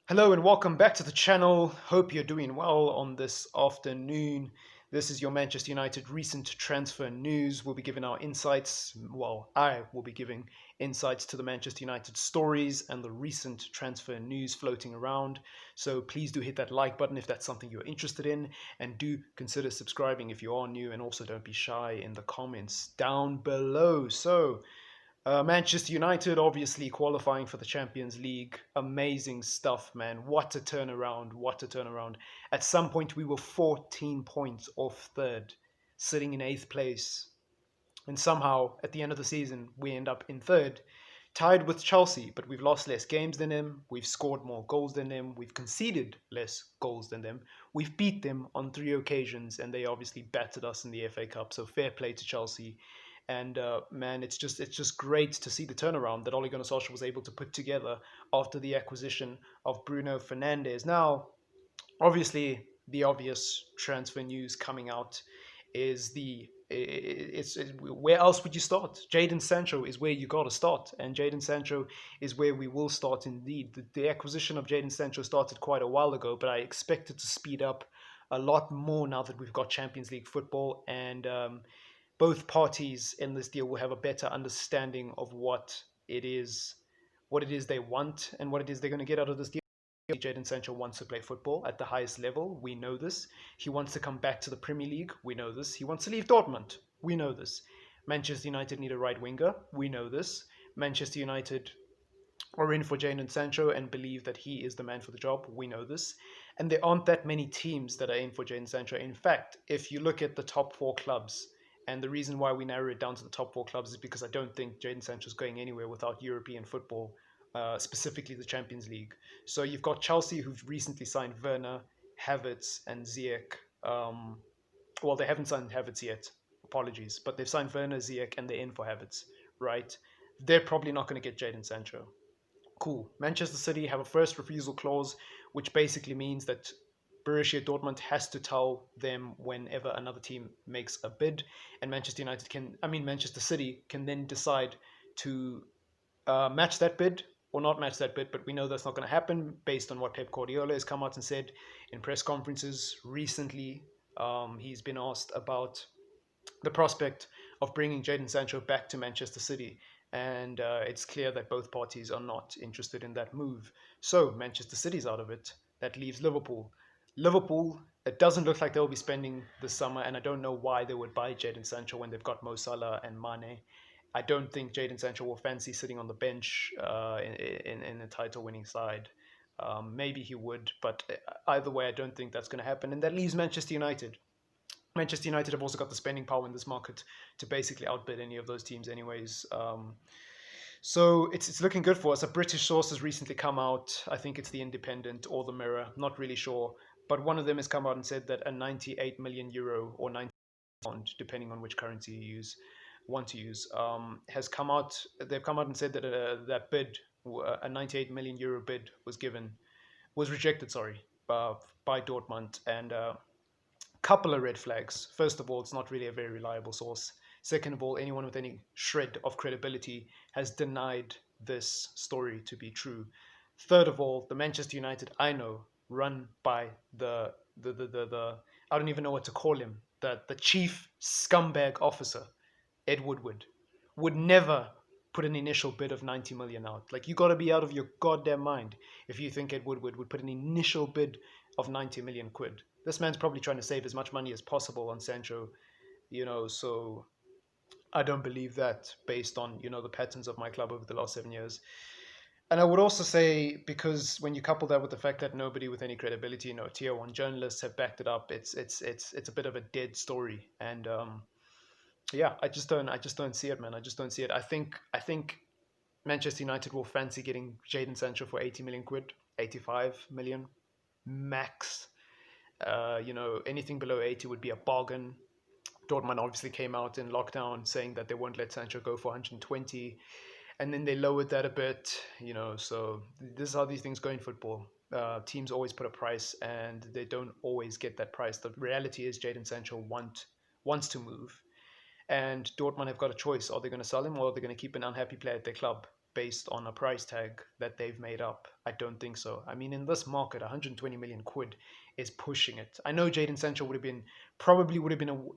Hello and welcome back to the channel. Hope you're doing well on this afternoon. This is your Manchester United recent transfer news. We'll be giving our insights. Well, I will be giving insights to the Manchester United stories and the recent transfer news floating around. So please do hit that like button if that's something you're interested in, and do consider subscribing if you are new, and also don't be shy in the comments down below. Manchester United obviously qualifying for the Champions League. Amazing stuff, man. What a turnaround. What a turnaround. At some point, we were 14 points off third, sitting in eighth place. And somehow, at the end of the season, we end up in third, tied with Chelsea, but we've lost less games than them. We've scored more goals than them. We've conceded less goals than them. We've beat them on three occasions, and they obviously battered us in the FA Cup. So fair play to Chelsea. And man, it's just great to see the turnaround that Ole Gunnar Solskjaer was able to put together after the acquisition of Bruno Fernandes. Now, obviously, the obvious transfer news coming out is where else would you start? Jadon Sancho is where you got to start, and Jadon Sancho is where we will start indeed. The acquisition of Jadon Sancho started quite a while ago, but I expect it to speed up a lot more now that we've got Champions League football, and both parties in this deal will have a better understanding of what it is they want and what it is they're going to get out of this deal. Jadon Sancho wants to play football at the highest level. We know this. He wants to come back to the Premier League. We know this. He wants to leave Dortmund. We know this. Manchester United need a right winger. We know this. Manchester United are in for Jadon Sancho and believe that he is the man for the job. We know this. And there aren't that many teams that are in for Jadon Sancho. In fact, if you look at the top four clubs, and the reason why we narrow it down to the top four clubs is because I don't think Jadon Sancho is going anywhere without European football, specifically the Champions League. So you've got Chelsea, who've recently signed Werner, Havertz, and Ziyech. Well, they haven't signed Havertz yet. Apologies, but they've signed Werner, Ziyech, and they're in for Havertz. Right? They're probably not going to get Jadon Sancho. Cool. Manchester City have a first refusal clause, which basically means that Borussia Dortmund has to tell them whenever another team makes a bid, and Manchester City can then decide to match that bid or not match that bid. But we know that's not going to happen based on what Pep Guardiola has come out and said in press conferences recently. He's been asked about the prospect of bringing Jadon Sancho back to Manchester City, and it's clear that both parties are not interested in that move. So Manchester City's out of it. That leaves Liverpool. Liverpool, it doesn't look like they'll be spending this summer, and I don't know why they would buy Jadon Sancho when they've got Mo Salah and Mane. I don't think Jadon Sancho will fancy sitting on the bench in a title-winning side. Maybe he would, but either way, I don't think that's going to happen. And that leaves Manchester United. Manchester United have also got the spending power in this market to basically outbid any of those teams, anyways. So it's looking good for us. A British source has recently come out. I think it's the Independent or the Mirror. Not really sure, but one of them has come out and said that a 98 million euro or 90 pound, depending on which currency you want to use, has come out. They've come out and said that that bid, a 98 million euro bid, was rejected. Sorry, by Dortmund, and couple of red flags. First of all, it's not really a very reliable source. Second of all, anyone with any shred of credibility has denied this story to be true. Third of all, the Manchester United I know, run by the I don't even know what to call him, the chief scumbag officer, Ed Woodward, would never put an initial bid of 90 million out. Like, you got to be out of your goddamn mind if you think Ed Woodward would put an initial bid of 90 million quid. This man's probably trying to save as much money as possible on Sancho, so I don't believe that based on, the patterns of my club over the last 7 years. And I would also say, because when you couple that with the fact that nobody with any credibility, tier one journalists have backed it up, it's a bit of a dead story. And yeah, I just don't see it, man. I just don't see it. I think Manchester United will fancy getting Jadon Sancho for 80 million quid, 85 million max. Anything below 80 would be a bargain. Dortmund obviously came out in lockdown saying that they won't let Sancho go for 120, and then they lowered that a bit. So this is how these things go in football. Teams always put a price, and they don't always get that price. The reality is, Jadon Sancho wants to move, and Dortmund have got a choice: are they going to sell him, or are they going to keep an unhappy player at their club? based on a price tag that they've made up. I don't think so. I mean, in this market, 120 million quid is pushing it. I know Jadon Sancho would have been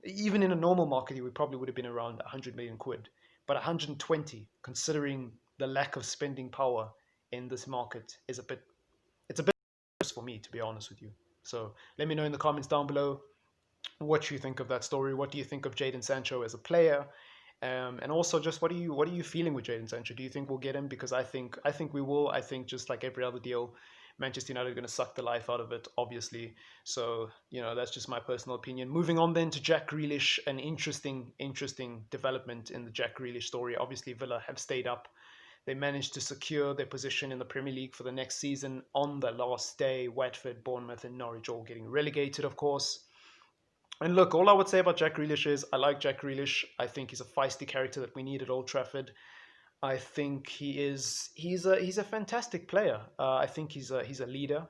even in a normal market, he would probably would have been around 100 million quid. But 120, considering the lack of spending power in this market, is a bit. It's a bit for me, to be honest with you. So let me know in the comments down below what you think of that story. What do you think of Jadon Sancho as a player? And also, just what are you feeling with Jadon Sancho? Do you think we'll get him? Because I think we will. I think just like every other deal, Manchester United are going to suck the life out of it, obviously. So that's just my personal opinion. Moving on then to Jack Grealish, an interesting development in the Jack Grealish story. Obviously, Villa have stayed up. They managed to secure their position in the Premier League for the next season on the last day. Watford, Bournemouth, and Norwich all getting relegated, of course. And look, all I would say about Jack Grealish is I like Jack Grealish. I think he's a feisty character that we need at Old Trafford. I think he's a fantastic player. I think he's a leader.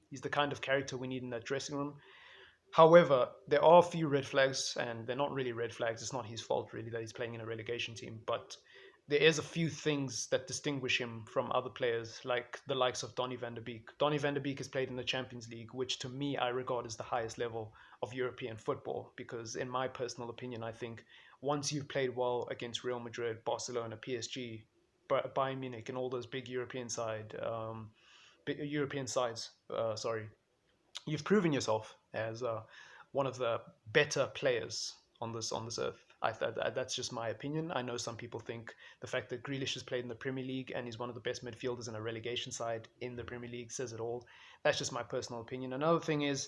He's the kind of character we need in that dressing room. However, there are a few red flags, and they're not really red flags. It's not his fault really that he's playing in a relegation team, but there is a few things that distinguish him from other players, like the likes of Donny van der Beek. Donny van der Beek has played in the Champions League, which to me I regard as the highest level of European football, because in my personal opinion, I think once you've played well against Real Madrid, Barcelona, PSG, Bayern Munich, and all those big European sides, sorry, you've proven yourself as one of the better players on this earth. That's just my opinion. I know some people think the fact that Grealish has played in the Premier League and he's one of the best midfielders in a relegation side in the Premier League says it all. That's just my personal opinion. Another thing is,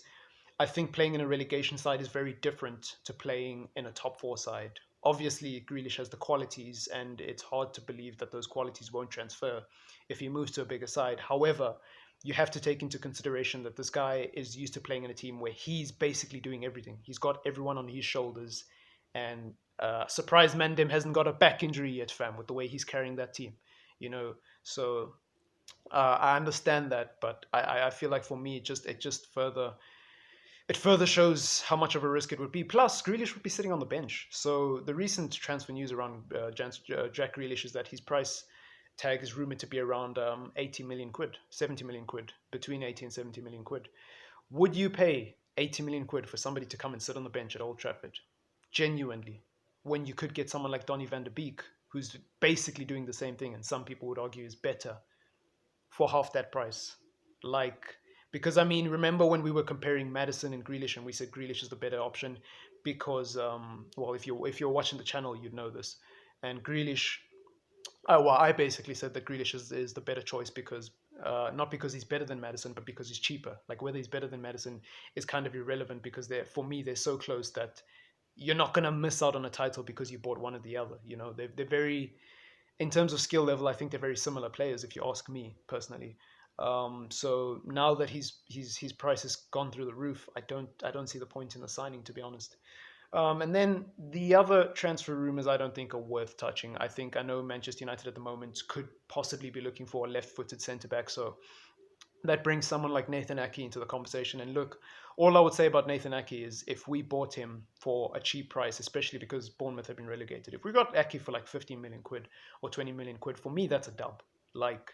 I think playing in a relegation side is very different to playing in a top four side. Obviously, Grealish has the qualities, and it's hard to believe that those qualities won't transfer if he moves to a bigger side. However, you have to take into consideration that this guy is used to playing in a team where he's basically doing everything. He's got everyone on his shoulders, and surprise Mandem hasn't got a back injury yet, fam, with the way he's carrying that team. So I understand that, but I feel like for me, it further shows how much of a risk it would be. Plus, Grealish would be sitting on the bench. So the recent transfer news around Jack Grealish is that his price tag is rumored to be around 80 million quid, 70 million quid, between 80 and 70 million quid. Would you pay 80 million quid for somebody to come and sit on the bench at Old Trafford? Genuinely. When you could get someone like Donny van der Beek, who's basically doing the same thing, and some people would argue is better, for half that price. Like, because I mean, remember when we were comparing Madison and Grealish, and we said Grealish is the better option because, well, if you're watching the channel, you'd know this. And Grealish, well, I basically said that Grealish is the better choice because not because he's better than Madison, but because he's cheaper. Like whether he's better than Madison is kind of irrelevant because for me they're so close that you're not gonna miss out on a title because you bought one or the other. They're very, in terms of skill level, I think they're very similar players, if you ask me personally. So now that his price has gone through the roof, I don't see the point in the signing, to be honest. And then the other transfer rumors I don't think are worth touching. I know Manchester United at the moment could possibly be looking for a left-footed centre back, so that brings someone like Nathan Ake into the conversation. And look, all I would say about Nathan Ake is if we bought him for a cheap price, especially because Bournemouth have been relegated, if we got Ake for like 15 million quid or 20 million quid, for me, that's a dub. Like,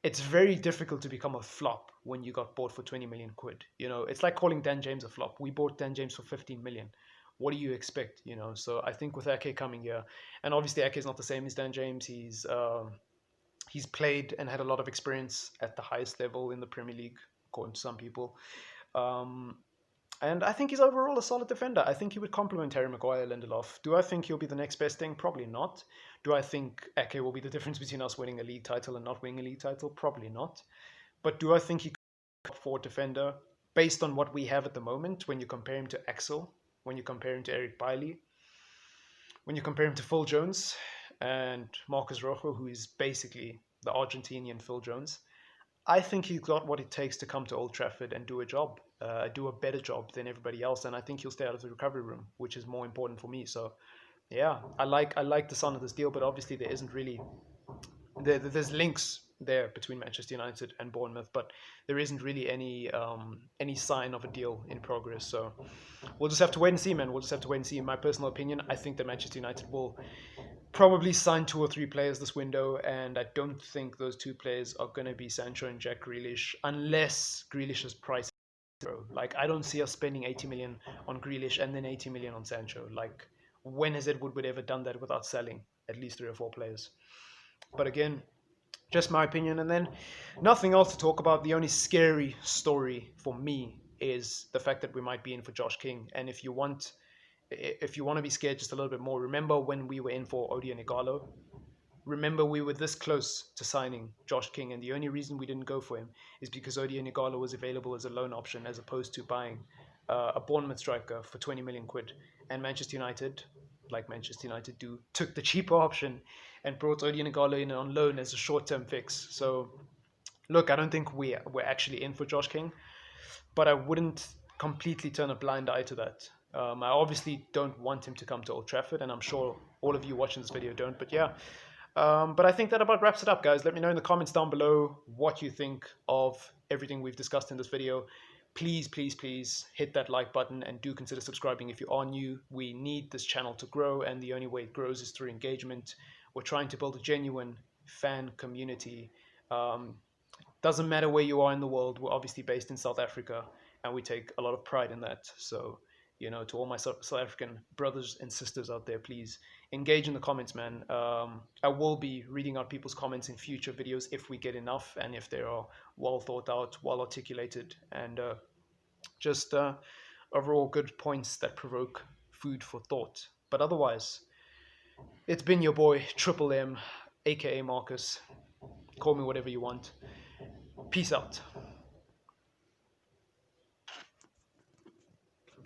it's very difficult to become a flop when you got bought for 20 million quid. It's like calling Dan James a flop. We bought Dan James for 15 million. What do you expect? So I think with Ake coming here, and obviously Ake is not the same as Dan James. He's played and had a lot of experience at the highest level in the Premier League, according to some people. Um, and I think he's overall a solid defender. I think he would complement Harry Maguire, Lindelof. Do I think he'll be the next best thing? Probably not. Do I think Ake will be the difference between us winning a league title and not winning a league title? Probably not. But do I think he could be a top four defender based on what we have at the moment when you compare him to Axel, when you compare him to Eric Bailly, when you compare him to Phil Jones and Marcus Rojo, who is basically the Argentinian Phil Jones? I think he's got what it takes to come to Old Trafford and do a job, do a better job than everybody else, and I think he'll stay out of the recovery room, which is more important for me. So, yeah, I like the sound of this deal, but obviously there isn't really there's links there between Manchester United and Bournemouth, but there isn't really any sign of a deal in progress. So we'll just have to wait and see, man. We'll just have to wait and see. In my personal opinion, I think that Manchester United will probably sign 2 or 3 players this window, and I don't think those 2 players are going to be Sancho and Jack Grealish unless Grealish's price is zero. Like, I don't see us spending 80 million on Grealish and then 80 million on Sancho. Like, when has Ed Woodward ever done that without selling at least 3 or 4 players? But again, just my opinion. And then nothing else to talk about. The only scary story for me is the fact that we might be in for Josh King. And if you want to be scared just a little bit more, remember when we were in for Odion Igalo? Remember we were this close to signing Josh King, and the only reason we didn't go for him is because Odion Igalo was available as a loan option as opposed to buying a Bournemouth striker for 20 million quid. And Manchester United, like Manchester United do, took the cheaper option and brought Odion Igalo in on loan as a short-term fix. So look, I don't think we're actually in for Josh King, but I wouldn't completely turn a blind eye to that. I obviously don't want him to come to Old Trafford, and I'm sure all of you watching this video don't. But yeah, but I think that about wraps it up, guys. Let me know in the comments down below what you think of everything we've discussed in this video. Please, please, please hit that like button and do consider subscribing if you are new. We need this channel to grow, and the only way it grows is through engagement. We're trying to build a genuine fan community. Doesn't matter where you are in the world. We're obviously based in South Africa, and we take a lot of pride in that. So, to all my South African brothers and sisters out there, please engage in the comments, man. I will be reading out people's comments in future videos if we get enough and if they are well thought out, well articulated, and just overall good points that provoke food for thought. But otherwise, it's been your boy TripleM, aka Marcus. Call me whatever you want. Peace out.